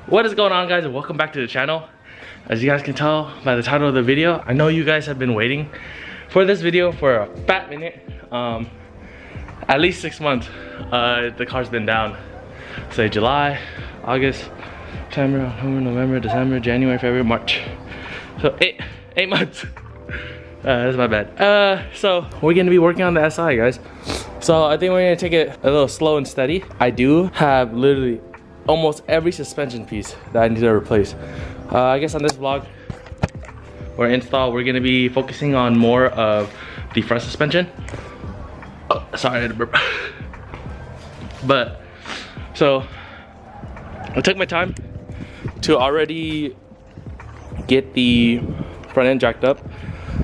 What is going on, guys, and welcome back to the channel. As you guys can tell by the title of the video, I know you guys have been waiting for this video for a fat minute. At least 6 months. The car's been down. Say July, August, September, October, November, December, January, February, March. So eight months. That's my bad. So we're gonna be working on the SI, guys. So I think we're gonna take it a little slow and steady. I do have literally almost every suspension piece that I need to replace. I guess on this vlog or install, we're gonna be focusing on more of the front suspension. Oh, sorry, I had to burp. But so I took my time to already get the front end jacked up.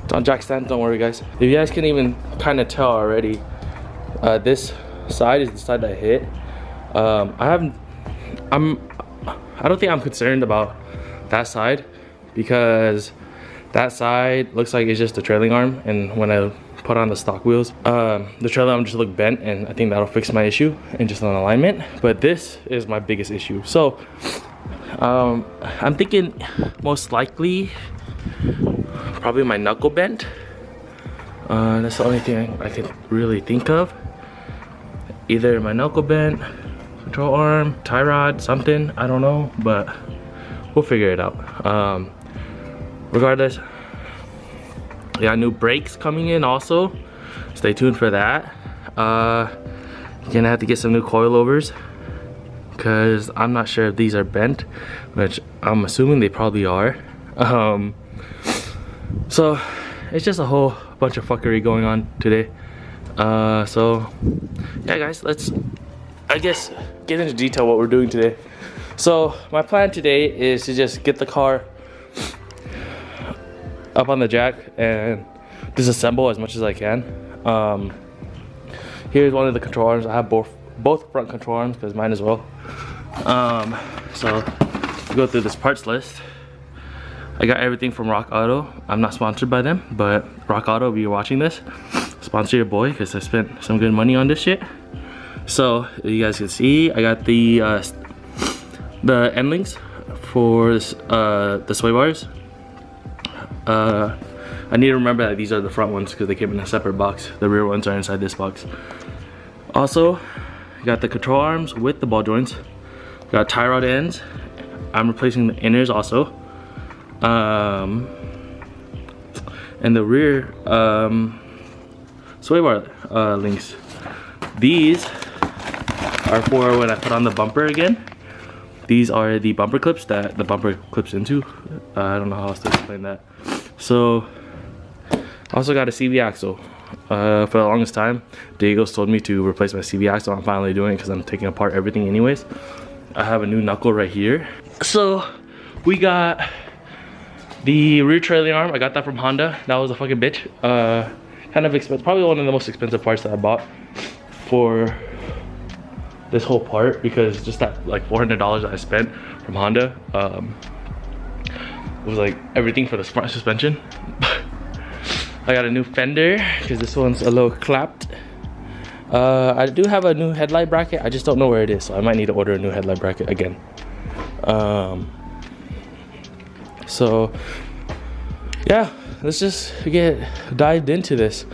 It's on jack stand, don't worry, guys. If you guys can even kind of tell already, this side is the side that I hit. I don't think I'm concerned about that side because that side looks like it's just a trailing arm, and when I put on the stock wheels, the trailing arm just looked bent, and I think that'll fix my issue and just an alignment. But this is my biggest issue. So I'm thinking most likely probably my knuckle bent. That's the only thing I can really think of. Either my knuckle bent, control arm, tie rod, something, I don't know, but we'll figure it out. Regardless, yeah, new brakes coming in also. Stay tuned for that. Gonna have to get some new coilovers because I'm not sure if these are bent, which I'm assuming they probably are. So it's just a whole bunch of fuckery going on today. So yeah, guys, let's, I guess, get into detail what we're doing today. So my plan today is to just get the car up on the jack and disassemble as much as I can. Here's one of the control arms. I have both front control arms because mine as well. So go through this parts list. I got everything from Rock Auto. I'm not sponsored by them, but Rock Auto, if you're watching this, sponsor your boy because I spent some good money on this shit. So you guys can see I got the end links for this, the sway bars. I need to remember that these are the front ones because they came in a separate box. The rear ones are inside this box. Also, got the control arms with the ball joints. Got tie rod ends. I'm replacing the inners also. And the rear sway bar links. These are for when I put on the bumper again. These are the bumper clips that the bumper clips into. I don't know how else to explain that. So I also got a CV axle. For the longest time, Diego's told me to replace my CV axle. I'm finally doing it because I'm taking apart everything anyways. I have a new knuckle right here. So we got the rear trailing arm. I got that from Honda. That was a fucking bitch. Kind of expensive, probably one of the most expensive parts that I bought for this whole part, because just that like $400 that I spent from Honda was like everything for the front suspension. I got a new fender because this one's a little clapped. I do have a new headlight bracket. I just don't know where it is, so I might need to order a new headlight bracket again. So yeah, let's just get dived into this.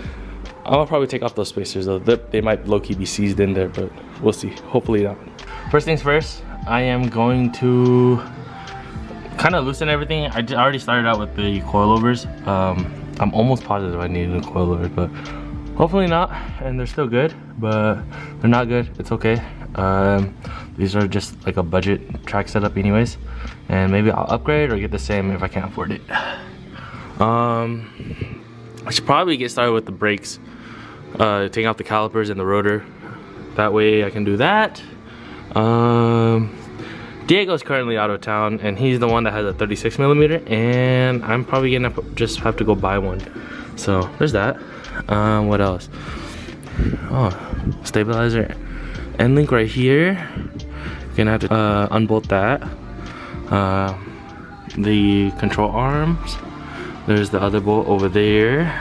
I'll probably take off those spacers though. They might low-key be seized in there, but we'll see. Hopefully not. First things first, I am going to kind of loosen everything. I already started out with the coilovers. I'm almost positive I need new coilovers, but hopefully not. And they're still good, but they're not good. It's okay. These are just like a budget track setup anyways. And maybe I'll upgrade or get the same if I can't afford it. I should probably get started with the brakes. Taking out the calipers and the rotor. That way I can do that. Diego's currently out of town and he's the one that has a 36mm, and I'm probably gonna just have to go buy one. So there's that. What else? Oh, stabilizer end link right here. Gonna have to unbolt that. The control arms. There's the other bolt over there.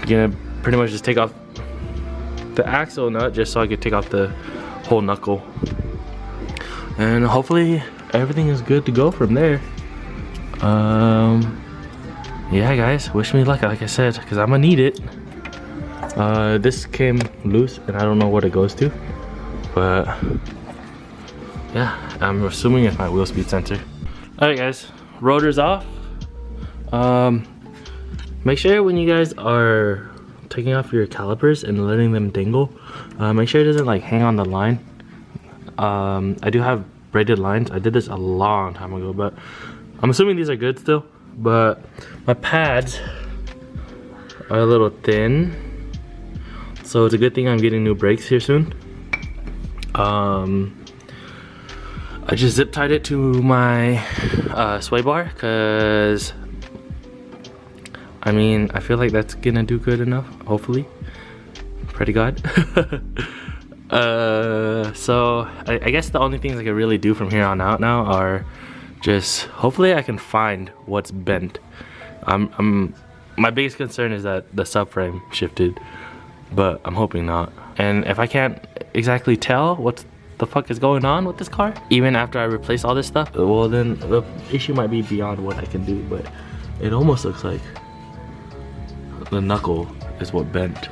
Gonna pretty much just take off the axle nut just so I could take off the whole knuckle. and hopefully everything is good to go from there. Yeah guys, wish me luck like I said, because I'm gonna need it. This came loose and I don't know what it goes to, but yeah, I'm assuming it's my wheel speed sensor. Alright guys, rotor's off. Make sure when you guys are taking off your calipers and letting them dangle, make sure it doesn't like hang on the line. I do have braided lines. I did this a long time ago, but I'm assuming these are good still. But my pads are a little thin, so it's a good thing I'm getting new brakes here soon. I just zip tied it to my sway bar, because I mean, I feel like that's gonna do good enough, hopefully. Pray to God. So I guess the only things I can really do from here on out now are just hopefully I can find what's bent. My biggest concern is that the subframe shifted, but I'm hoping not. And if I can't exactly tell what the fuck is going on with this car, even after I replace all this stuff, well then the issue might be beyond what I can do. But it almost looks like the knuckle is what bent,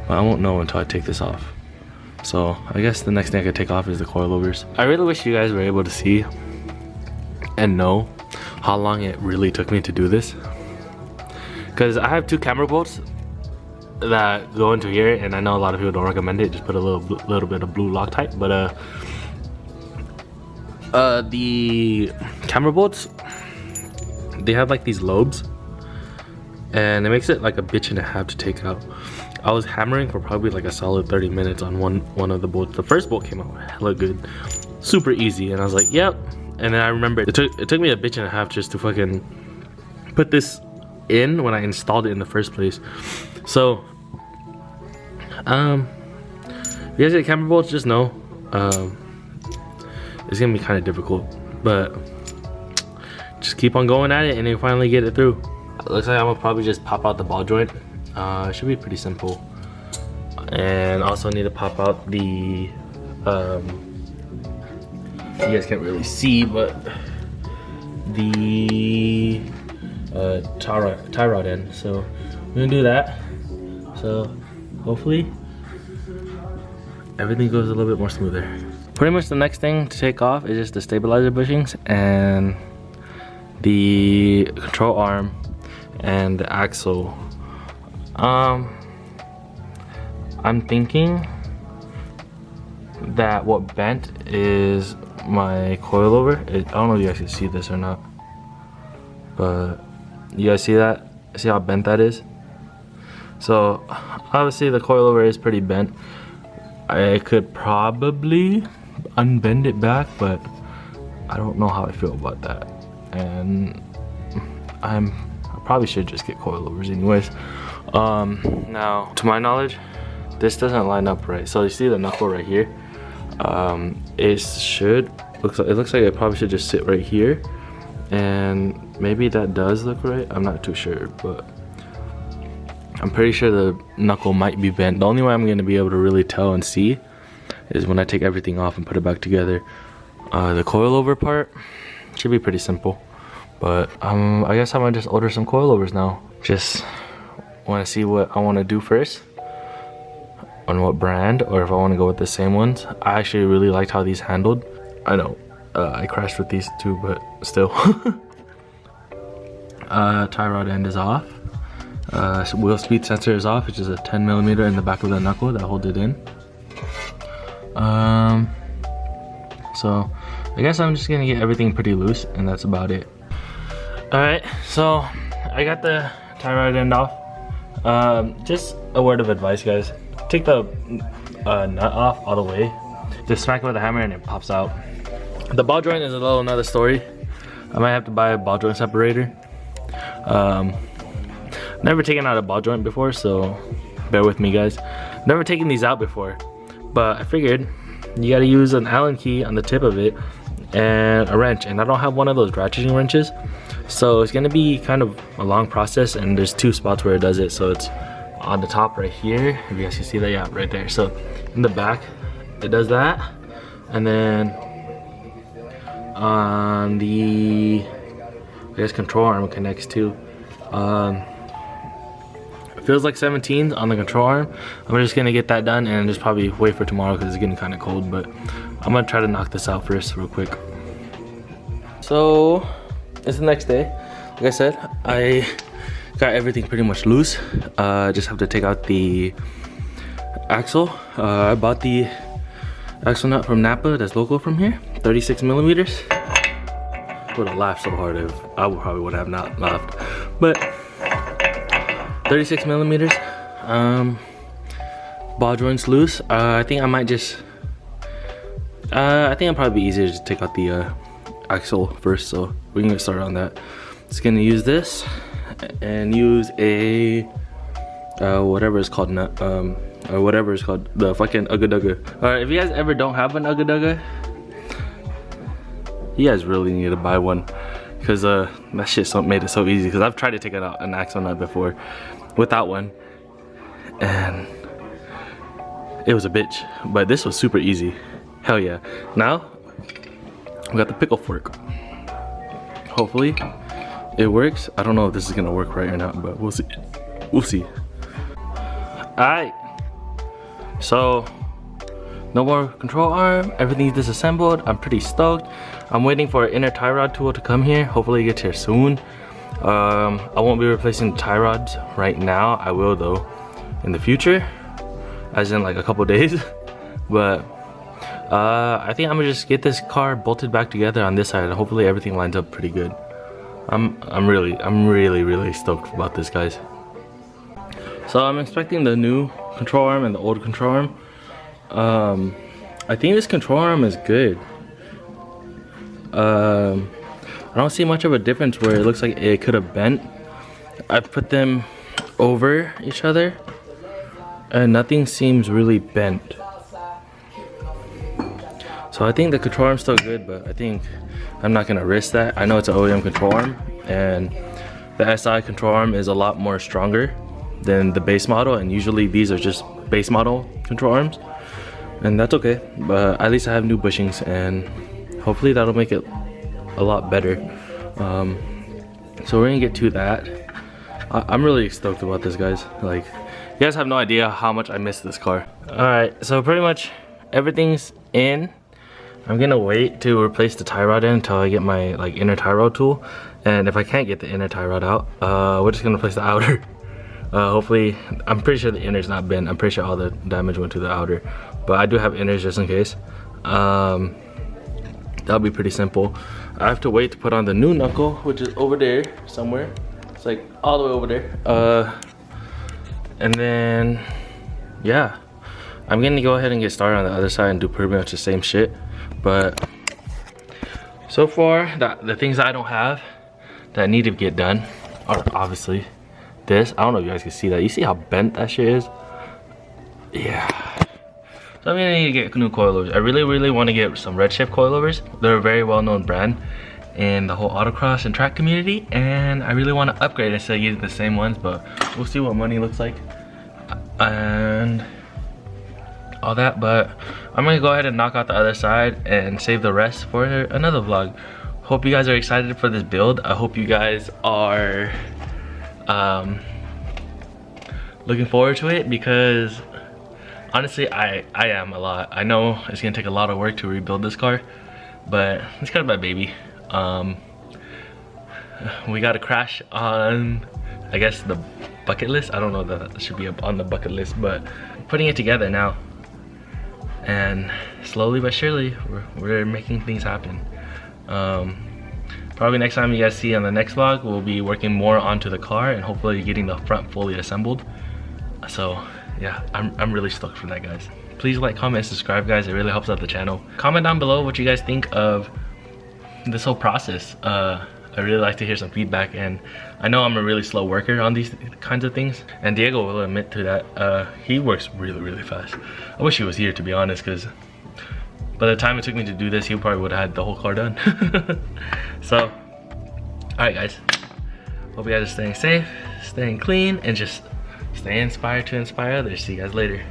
but I won't know until I take this off. So I guess the next thing I could take off is the coilovers. I really wish you guys were able to see and know how long it really took me to do this, because I have two camera bolts that go into here, and I know a lot of people don't recommend it. Just put a little bit of blue Loctite, but the camera bolts, they have like these lobes, and it makes it like a bitch and a half to take out. I was hammering for probably like a solid 30 minutes on one of the bolts. The first bolt came out hella good, super easy, and I was like, yep. And then I remember it took me a bitch and a half just to fucking put this in when I installed it in the first place. So if you guys get camera bolts, just know it's gonna be kind of difficult, but just keep on going at it and you'll finally get it through. It looks like I'm gonna probably just pop out the ball joint. It should be pretty simple. And also need to pop out the you guys can't really see, but the tie rod end. So I'm gonna do that. So hopefully everything goes a little bit more smoother. Pretty much the next thing to take off is just the stabilizer bushings and the control arm and the axle. I'm thinking that what bent is my coilover. I don't know if you guys can see this or not, but you guys see that? See how bent that is? So obviously the coilover is pretty bent. I could probably unbend it back, but I don't know how I feel about that. And I probably should just get coilovers anyways. Now to my knowledge, this doesn't line up right. So you see the knuckle right here? It looks like it probably should just sit right here, and maybe that does look right. I'm not too sure, but I'm pretty sure the knuckle might be bent. The only way I'm going to be able to really tell and see is when I take everything off and put it back together. The coilover part should be pretty simple, but I guess I'm gonna just order some coilovers now. Just want to see what I want to do first, on what brand, or if I want to go with the same ones. I actually really liked how these handled. I know I crashed with these too, but still. Tie rod end is off. Wheel speed sensor is off, which is a 10mm in the back of the knuckle that holds it in. So I guess I'm just gonna get everything pretty loose, and that's about it. Alright, so I got the tie rod end off. Just a word of advice, guys. Take the nut off all the way. Just smack it with a hammer and it pops out. The ball joint is a little another story. I might have to buy a ball joint separator. Never taken out a ball joint before, so bear with me, guys. Never taken these out before, but I figured you gotta use an Allen key on the tip of it and a wrench, and I don't have one of those ratcheting wrenches, so it's gonna be kind of a long process. And there's two spots where it does it. So it's on the top right here, if you guys can see that, yeah, right there. So in the back it does that, and then on the, I guess, control arm connects to. It feels like 17 on the control arm. I'm just gonna get that done and just probably wait for tomorrow because it's getting kind of cold, but I'm gonna try to knock this out first real quick. So it's the next day. Like I said, I got everything pretty much loose. Just have to take out the axle. I bought the axle nut from Napa that's local from here, 36 millimeters. Would have laughed so hard if I probably would have not laughed, but 36 millimeters. Ball joints loose. I think I might just I think it'll probably be easier to just take out the axle first, so we can get started on that. Just gonna use this and use a whatever it's called nut, or whatever it's called, the fucking Ugga Dugga. Alright, if you guys ever don't have an Ugga Dugga, you guys really need to buy one, because that shit made it so easy. Because I've tried to take it out an axle nut before without one, and it was a bitch, but this was super easy. Hell yeah. Now we got the pickle fork. Hopefully it works. I don't know if this is gonna work right or not, but we'll see. We'll see. Alright, so no more control arm, everything's disassembled. I'm pretty stoked. I'm waiting for an inner tie rod tool to come here. Hopefully it gets here soon. I won't be replacing the tie rods right now. I will though in the future, as in like a couple days. But I think I'm gonna just get this car bolted back together on this side, and hopefully everything lines up pretty good. I'm really stoked about this, guys. So I'm expecting the new control arm and the old control arm. I think this control arm is good. I don't see much of a difference where it looks like it could have bent. I put them over each other and nothing seems really bent. So I think the control arm's still good, but I think I'm not gonna risk that. I know it's an OEM control arm, and the SI control arm is a lot more stronger than the base model, and usually these are just base model control arms, and that's okay. But at least I have new bushings, and hopefully that'll make it a lot better. So we're gonna get to that. I'm really stoked about this, guys. Like, you guys have no idea how much I miss this car. Alright, so pretty much everything's in. I'm gonna wait to replace the tie rod in until I get my like inner tie rod tool, and if I can't get the inner tie rod out, we're just gonna replace the outer. Hopefully, I'm pretty sure the inner's not bent. I'm pretty sure all the damage went to the outer, but I do have inners just in case. That'll be pretty simple. I have to wait to put on the new knuckle, which is over there somewhere. It's like all the way over there. And then, yeah, I'm gonna go ahead and get started on the other side and do pretty much the same shit. But so far, the things that I don't have that need to get done are obviously this. I don't know if you guys can see that. You see how bent that shit is? Yeah. So I'm gonna need to get new coilovers. I really want to get some Redshift coilovers. They're a very well-known brand in the whole autocross and track community, and I really want to upgrade instead of using the same ones, but we'll see what money looks like and all that. But I'm gonna go ahead and knock out the other side and save the rest for another vlog. Hope you guys are excited for this build. I hope you guys are looking forward to it, because honestly I am a lot. I know it's gonna take a lot of work to rebuild this car, but it's kind of my baby. We got a crash on, I guess, the bucket list. I don't know that it should be up on the bucket list, but putting it together now, and slowly but surely we're making things happen. Probably next time you guys see on the next vlog, we'll be working more onto the car and hopefully getting the front fully assembled. So yeah, I'm really stoked for that, guys. Please like, comment, and subscribe, guys. It really helps out the channel. Comment down below what you guys think of this whole process. I really like to hear some feedback, and I know I'm a really slow worker on these kinds of things, and Diego will admit to that. He works really fast. I wish he was here, to be honest, because by the time it took me to do this, he probably would have had the whole car done. So, alright guys, hope you guys are staying safe, staying clean, and just stay inspired to inspire others. See you guys later.